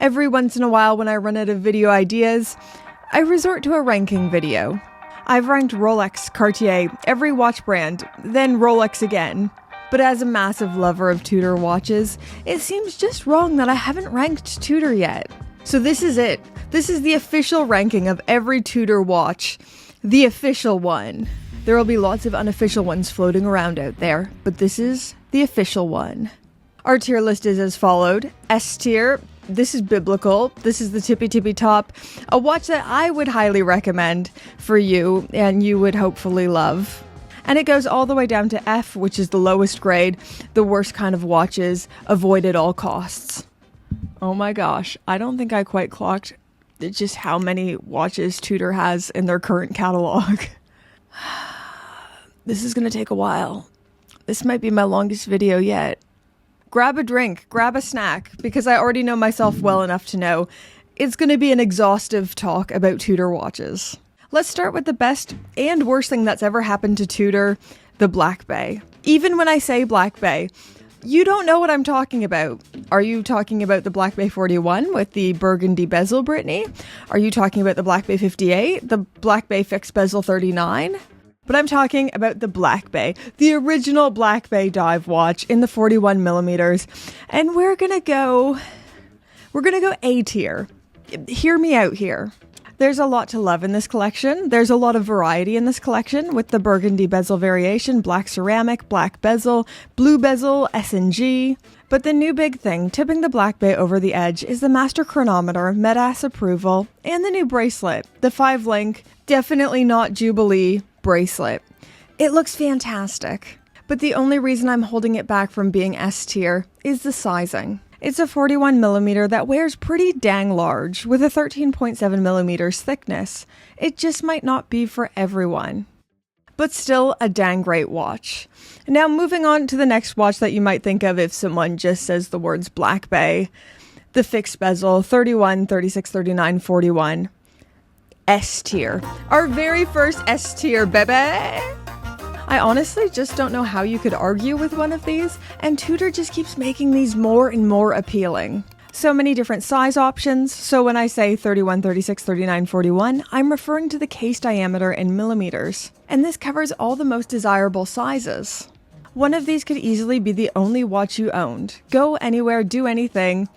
Every once in a while when I run out of video ideas, I resort to a ranking video. I've ranked Rolex, Cartier, every watch brand, then Rolex again. But as a massive lover of Tudor watches, it seems just wrong that I haven't ranked Tudor yet. So this is it. This is the official ranking of every Tudor watch. The official one. There will be lots of unofficial ones floating around out there, but this is the official one. Our tier list is as followed. S tier. This is biblical. This is the tippy top. A watch that I would highly recommend for you and you would hopefully love. And it goes all the way down to F, which is the lowest grade, the worst kind of watches, avoid at all costs. Oh my gosh, I don't think I quite clocked just how many watches Tudor has in their current catalog. This is going to take a while. This might be my longest video yet. Grab a drink, grab a snack, because I already know myself well enough to know it's going to be an exhaustive talk about Tudor watches. Let's start with the best and worst thing that's ever happened to Tudor, the Black Bay. Even when I say Black Bay, you don't know what I'm talking about. Are you talking about the Black Bay 41 with the burgundy bezel, Brittany? Are you talking about the Black Bay 58, the Black Bay fixed bezel 39? But I'm talking about the Black Bay, the original Black Bay dive watch in the 41 millimeters. And we're gonna go A tier. Hear me out here. There's a lot to love in this collection. There's a lot of variety in this collection with the burgundy bezel variation, black ceramic, black bezel, blue bezel, S&G. But the new big thing, tipping the Black Bay over the edge, is the master chronometer, MEDAS approval, and the new bracelet, the 5-link, definitely not Jubilee bracelet. It looks fantastic. But the only reason I'm holding it back from being S tier is the sizing. It's a 41 millimeter that wears pretty dang large with a 13.7 millimeters thickness. It just might not be for everyone. But still a dang great watch. Now moving on to the next watch that you might think of if someone just says the words Black Bay. The fixed bezel 31, 36, 39, 41. S tier. Our very first S tier, baby! I honestly just don't know how you could argue with one of these, and Tudor just keeps making these more and more appealing. So many different size options, so when I say 31, 36, 39, 41, I'm referring to the case diameter in millimeters. And this covers all the most desirable sizes. One of these could easily be the only watch you owned. Go anywhere, do anything.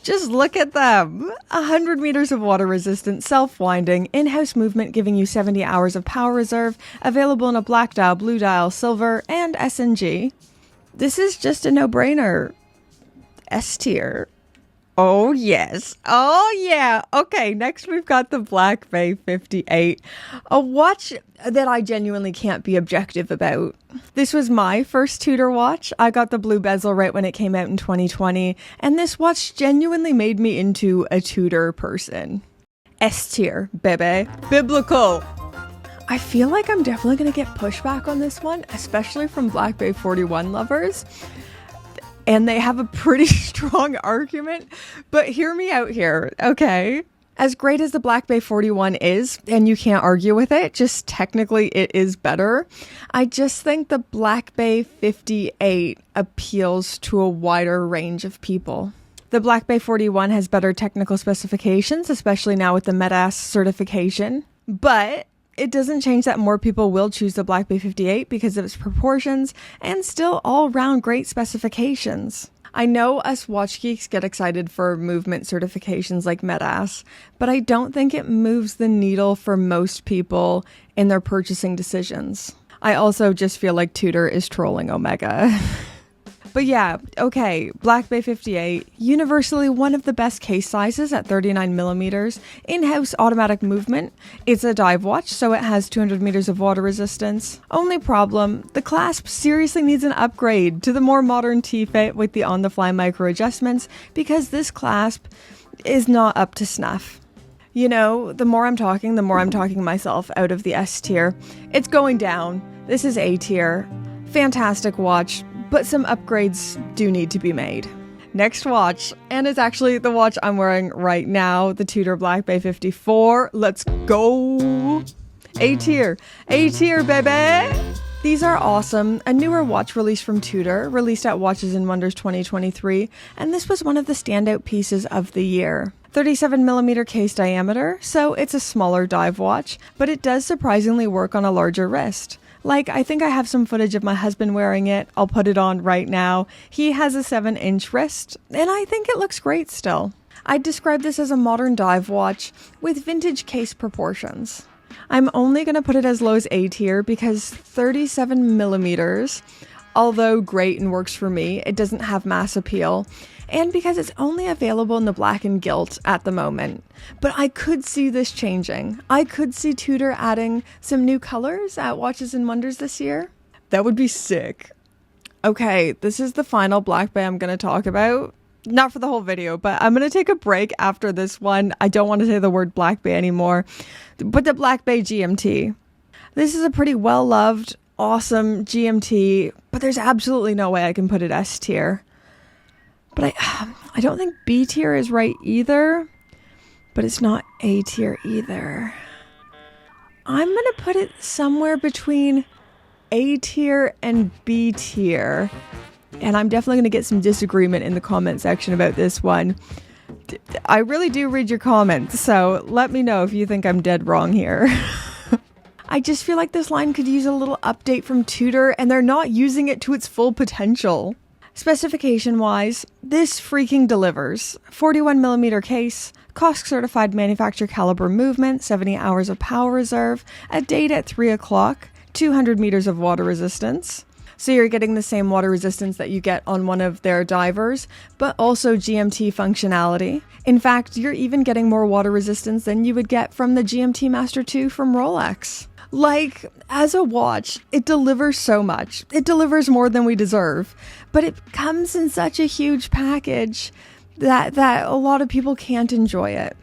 Just look at them. 100 meters of water resistant, self-winding, in-house movement giving you 70 hours of power reserve, available in a black dial, blue dial, silver, and S&G. This is just a no-brainer. S tier. Oh yes. Oh yeah. Okay, next we've got the Black Bay 58. A watch that I genuinely can't be objective about. This was my first Tudor watch. I got the blue bezel right when it came out in 2020, and this watch genuinely made me into a Tudor person. S tier, baby. Biblical. I feel like I'm definitely going to get pushback on this one, especially from Black Bay 41 lovers. And they have a pretty strong argument, but hear me out here, okay? As great as the Black Bay 41 is, and you can't argue with it, just technically it is better, I just think the Black Bay 58 appeals to a wider range of people. The Black Bay 41 has better technical specifications, especially now with the MEDAS certification, but it doesn't change that more people will choose the Black Bay 58 because of its proportions and still all-round great specifications. I know us watch geeks get excited for movement certifications like MEDAS, but I don't think it moves the needle for most people in their purchasing decisions. I also just feel like Tudor is trolling Omega. But yeah, okay, Black Bay 58, universally one of the best case sizes at 39 millimeters, in-house automatic movement. It's a dive watch, so it has 200 meters of water resistance. Only problem, the clasp seriously needs an upgrade to the more modern T-fit with the on-the-fly micro adjustments, because this clasp is not up to snuff. You know, the more I'm talking myself out of the S tier. It's going down. This is A tier. Fantastic watch, but some upgrades do need to be made. Next watch, and it's actually the watch I'm wearing right now, the Tudor Black Bay 54. Let's go! A tier, baby! These are awesome, a newer watch release from Tudor, released at Watches and Wonders 2023, and this was one of the standout pieces of the year. 37mm case diameter, so it's a smaller dive watch, but it does surprisingly work on a larger wrist. Like, I think I have some footage of my husband wearing it. I'll put it on right now. He has a 7-inch wrist, and I think it looks great still. I'd describe this as a modern dive watch with vintage case proportions. I'm only going to put it as low as A tier because 37mm, although great and works for me, it doesn't have mass appeal, and because it's only available in the black and gilt at the moment. But I could see this changing. I could see Tudor adding some new colors at Watches and Wonders this year. That would be sick. Okay, this is the final Black Bay I'm going to talk about. Not for the whole video, but I'm going to take a break after this one. I don't want to say the word Black Bay anymore. But the Black Bay GMT. This is a pretty well-loved, awesome GMT, but there's absolutely no way I can put it S tier. But I don't think B tier is right either, but it's not A tier either. I'm going to put it somewhere between A tier and B tier. And I'm definitely going to get some disagreement in the comment section about this one. I really do read your comments, so let me know if you think I'm dead wrong here. I just feel like this line could use a little update from Tudor, and they're not using it to its full potential. Specification-wise, this freaking delivers. 41mm case, COSC certified manufacturer caliber movement, 70 hours of power reserve, a date at 3 o'clock, 200 meters of water resistance. So you're getting the same water resistance that you get on one of their divers, but also GMT functionality. In fact, you're even getting more water resistance than you would get from the GMT Master 2 from Rolex. Like, as a watch, it delivers so much. It delivers more than we deserve, but it comes in such a huge package that a lot of people can't enjoy it.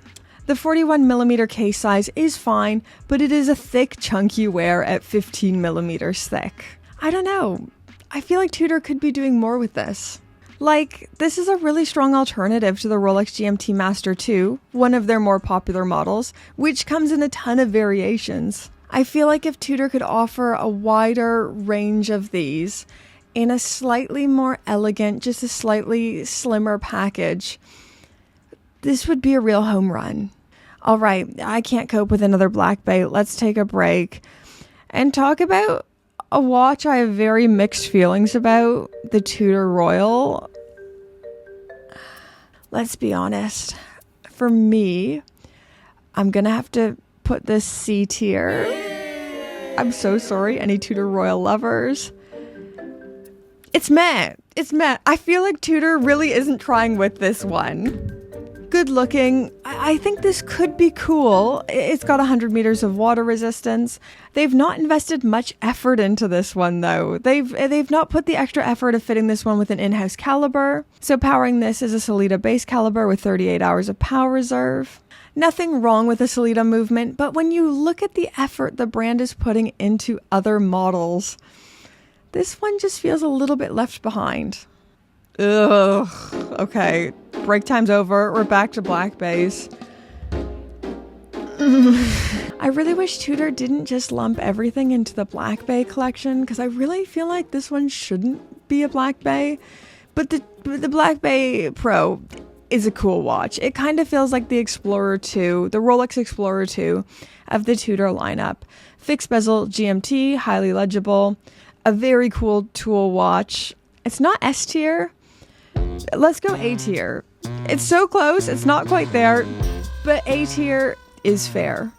The 41mm case size is fine, but it is a thick, chunky wear at 15mm thick. I don't know. I feel like Tudor could be doing more with this. Like, this is a really strong alternative to the Rolex GMT Master 2, one of their more popular models, which comes in a ton of variations. I feel like if Tudor could offer a wider range of these in a slightly more elegant, just a slightly slimmer package, this would be a real home run. All right, I can't cope with another Black Bay. Let's take a break and talk about a watch I have very mixed feelings about, the Tudor Royal. Let's be honest. For me, I'm gonna have to put this C tier. I'm so sorry, any Tudor Royal lovers. It's meh. It's meh. I feel like Tudor really isn't trying with this one. Good looking. I think this could be cool. It's got 100 meters of water resistance. They've not invested much effort into this one though. They've not put the extra effort of fitting this one with an in-house caliber. So powering this is a Sellita base caliber with 38 hours of power reserve. Nothing wrong with the Sellita movement, but when you look at the effort the brand is putting into other models, this one just feels a little bit left behind. Ugh. Okay, break time's over. We're back to Black Bays. I really wish Tudor didn't just lump everything into the Black Bay collection, because I really feel like this one shouldn't be a Black Bay. But the Black Bay Pro is a cool watch. It kind of feels like the Explorer 2, the Rolex Explorer 2 of the Tudor lineup. Fixed bezel GMT, highly legible, a very cool tool watch. It's not S tier. Let's go A tier. It's so close, it's not quite there, but A tier is fair.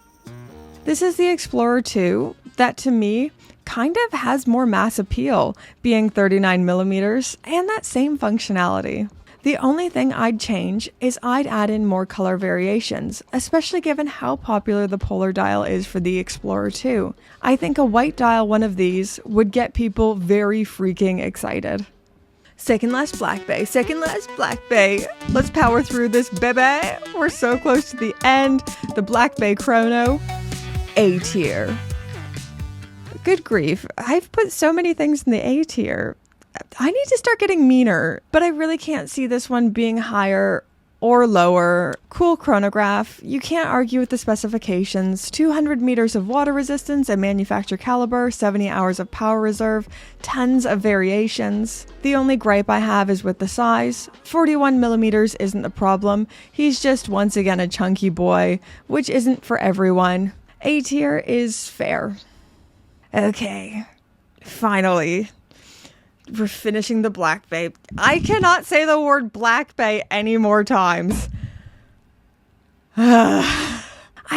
This is the Explorer 2 that to me kind of has more mass appeal, being 39mm and that same functionality. The only thing I'd change is I'd add in more color variations, especially given how popular the polar dial is for the Explorer 2. I think a white dial one of these would get people very freaking excited. Second last Black Bay, second last Black Bay. Let's power through this, baby. We're so close to the end. The Black Bay Chrono, A tier. Good grief, I've put so many things in the A tier. I need to start getting meaner, but I really can't see this one being higher or lower. Cool chronograph. You can't argue with the specifications. 200 meters of water resistance and manufacturer caliber, 70 hours of power reserve, tons of variations. The only gripe I have is with the size. 41 millimeters isn't the problem. He's just once again a chunky boy, which isn't for everyone. A tier is fair. Okay, finally. We're finishing the Black Bay. I cannot say the word Black Bay any more times. I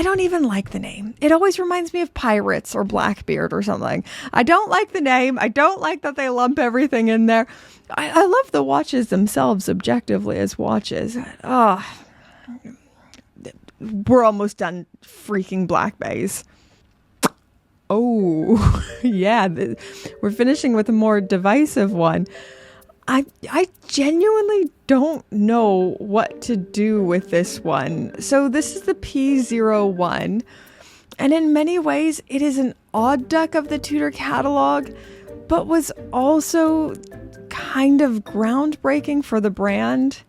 don't even like the name. It always reminds me of Pirates or Blackbeard or something. I don't like the name. I don't like that they lump everything in there. I love the watches themselves objectively as watches. We're almost done freaking Black Bays. Oh, yeah, we're finishing with a more divisive one. I genuinely don't know what to do with this one. So this is the P01, and in many ways it is an odd duck of the Tudor catalog, but was also kind of groundbreaking for the brand.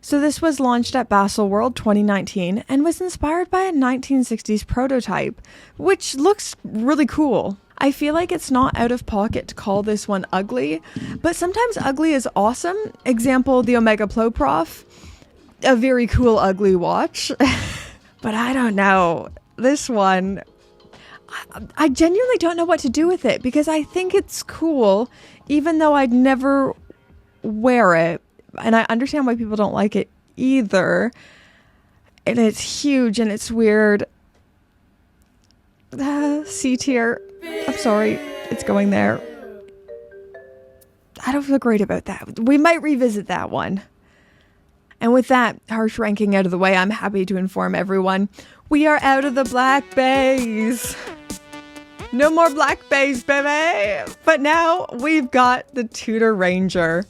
So this was launched at Baselworld 2019 and was inspired by a 1960s prototype, which looks really cool. I feel like it's not out of pocket to call this one ugly, but sometimes ugly is awesome. Example, the Omega Pro Prof, a very cool ugly watch. But I don't know, this one, I genuinely don't know what to do with it because I think it's cool, even though I'd never wear it. And I understand why people don't like it either. And it's huge and it's weird. C tier. I'm sorry. It's going there. I don't feel great about that. We might revisit that one. And with that harsh ranking out of the way, I'm happy to inform everyone we are out of the Black Bays. No more Black Bays, baby. But now we've got the Tudor Ranger.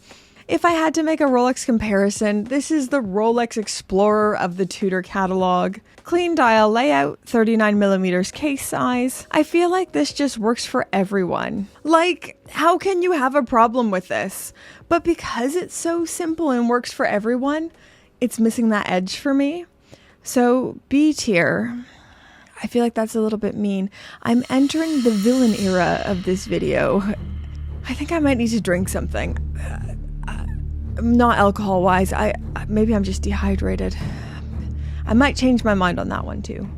If I had to make a Rolex comparison, this is the Rolex Explorer of the Tudor catalog. Clean dial layout, 39mm case size. I feel like this just works for everyone. Like, how can you have a problem with this? But because it's so simple and works for everyone, it's missing that edge for me. So, B tier. I feel like that's a little bit mean. I'm entering the villain era of this video. I think I might need to drink something. Not alcohol wise. Maybe I'm just dehydrated. I might change my mind on that one too.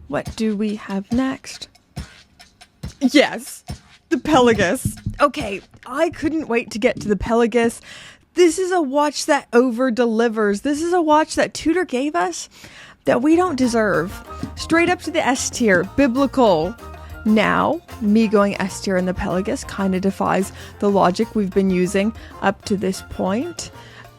What do we have next? Yes, the Pelagos. Okay, I couldn't wait to get to the Pelagos. This is a watch that over delivers. This is a watch that Tudor gave us that we don't deserve. Straight up to the S tier, biblical. Now, me going S tier in the Pelagos kind of defies the logic we've been using up to this point.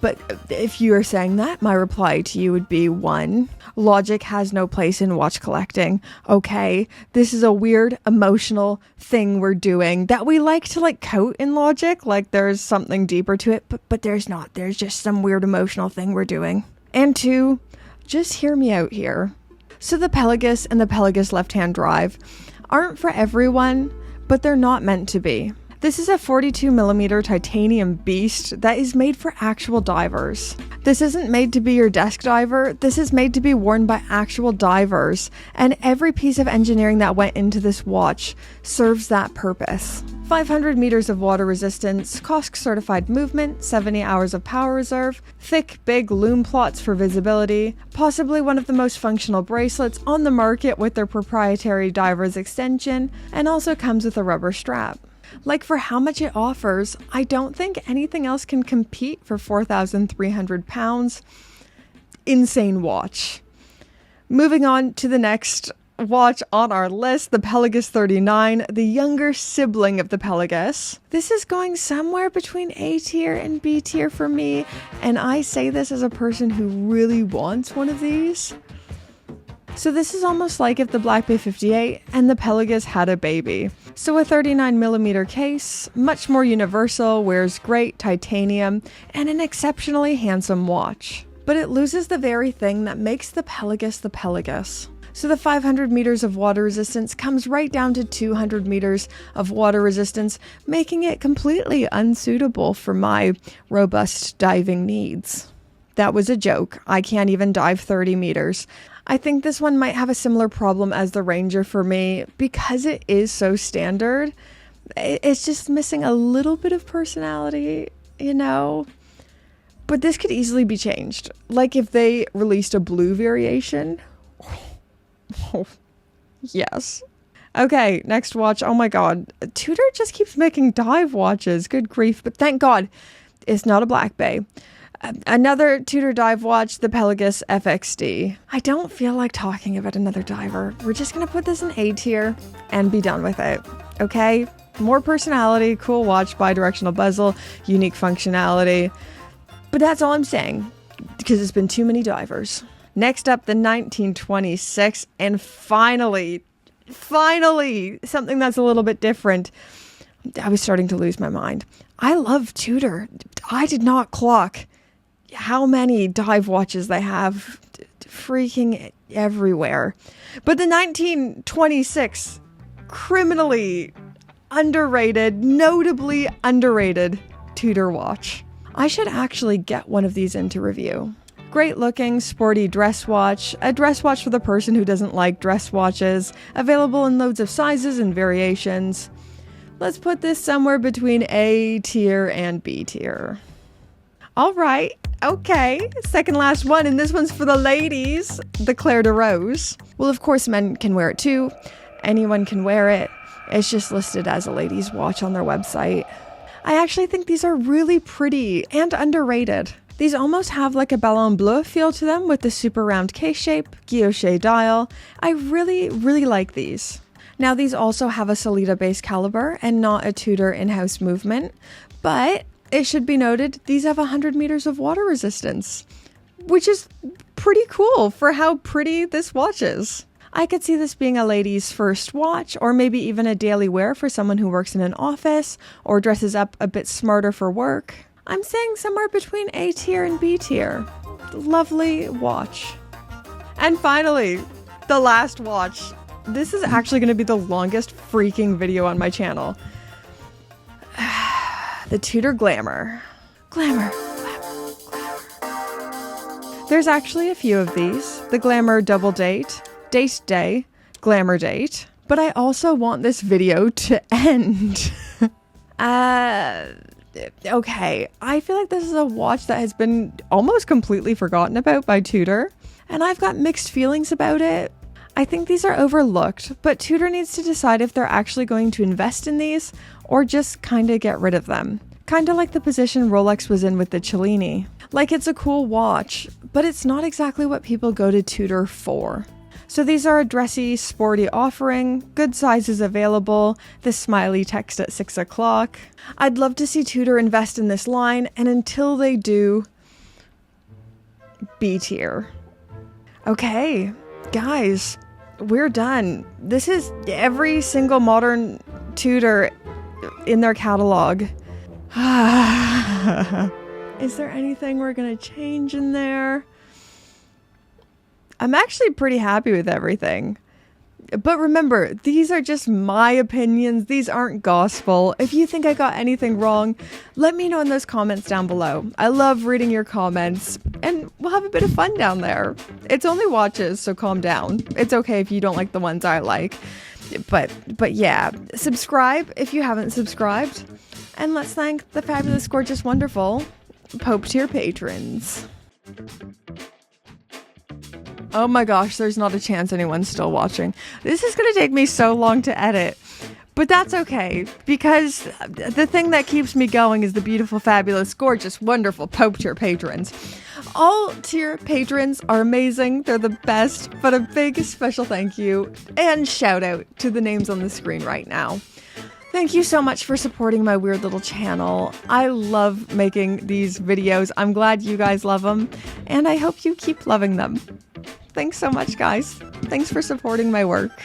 But if you are saying that, my reply to you would be 1. Logic has no place in watch collecting. Okay, this is a weird emotional thing we're doing that we like to coat in logic, like there's something deeper to it, but there's not. There's just some weird emotional thing we're doing. And 2, just hear me out here. So the Pelagos and the Pelagos left-hand drive aren't for everyone, but they're not meant to be. This is a 42mm titanium beast that is made for actual divers. This isn't made to be your desk diver, this is made to be worn by actual divers, and every piece of engineering that went into this watch serves that purpose. 500 meters of water resistance, COSC certified movement, 70 hours of power reserve, thick, big loom plots for visibility, possibly one of the most functional bracelets on the market with their proprietary diver's extension, and also comes with a rubber strap. Like, for how much it offers, I don't think anything else can compete for 4,300 pounds. Insane watch. Moving on to the next watch on our list, the Pelagos 39, the younger sibling of the Pelagos. This is going somewhere between A tier and B tier for me, and I say this as a person who really wants one of these. So this is almost like if the Black Bay 58 and the Pelagos had a baby. So a 39mm case, much more universal, wears great titanium, and an exceptionally handsome watch. But it loses the very thing that makes the Pelagos the Pelagos. So the 500 meters of water resistance comes right down to 200 meters of water resistance, making it completely unsuitable for my robust diving needs. That was a joke. I can't even dive 30 meters. I think this one might have a similar problem as the Ranger for me because it is so standard. It's just missing a little bit of personality, you know? But this could easily be changed. Like if they released a blue variation. Oh, yes. Okay, next watch. Oh my god. Tudor just keeps making dive watches. Good grief. But thank god it's not a Black Bay. Another Tudor dive watch, the Pelagos FXD. I don't feel like talking about another diver. We're just going to put this in A tier and be done with it. Okay? More personality, cool watch, bi-directional bezel, unique functionality. But that's all I'm saying, because it's been too many divers. Next up, the 1926, and finally, something that's a little bit different. I was starting to lose my mind. I love Tudor. I did not clock how many dive watches they have freaking everywhere. But the 1926, criminally underrated, notably underrated Tudor watch. I should actually get one of these into review. Great looking, sporty dress watch, a dress watch for the person who doesn't like dress watches, available in loads of sizes and variations. Let's put this somewhere between A tier and B tier. All right, okay, second last one, and this one's for the ladies, the Clair de Rose. Well, of course, men can wear it too. Anyone can wear it. It's just listed as a ladies' watch on their website. I actually think these are really pretty and underrated. These almost have like a Ballon Bleu feel to them with the super round case shape, guilloche dial. I really like these. Now these also have a Sellita base caliber and not a Tudor in-house movement, but it should be noted these have 100 meters of water resistance, which is pretty cool for how pretty this watch is. I could see this being a lady's first watch, or maybe even a daily wear for someone who works in an office or dresses up a bit smarter for work. I'm saying somewhere between A tier and B tier. Lovely watch. And finally, the last watch. This is actually going to be the longest freaking video on my channel. The Tudor Glamour. Glamour. There's actually a few of these. The Glamour Double Date, Date Day, Glamour Date. But I also want this video to end. Okay, I feel like this is a watch that has been almost completely forgotten about by Tudor, and I've got mixed feelings about it. I think these are overlooked, but Tudor needs to decide if they're actually going to invest in these or just kind of get rid of them. Kind of like the position Rolex was in with the Cellini. Like, it's a cool watch, but it's not exactly what people go to Tudor for. So these are a dressy, sporty offering, good sizes available, the smiley text at 6 o'clock. I'd love to see Tudor invest in this line, and until they do, B tier. Okay, guys, we're done. This is every single modern Tudor in their catalog. Is there anything we're gonna change in there? I'm actually pretty happy with everything. But remember, these are just my opinions. These aren't gospel. If you think I got anything wrong, let me know in those comments down below. I love reading your comments, and we'll have a bit of fun down there. It's only watches, so calm down. It's okay if you don't like the ones I like. But yeah, subscribe if you haven't subscribed. And let's thank the fabulous, gorgeous, wonderful Pope tier patrons. Oh my gosh, there's not a chance anyone's still watching. This is going to take me so long to edit. But that's okay, because the thing that keeps me going is the beautiful, fabulous, gorgeous, wonderful Pope tier patrons. All tier patrons are amazing. They're the best. But a big special thank you and shout out to the names on the screen right now. Thank you so much for supporting my weird little channel. I love making these videos. I'm glad you guys love them, and I hope you keep loving them. Thanks so much, guys. Thanks for supporting my work.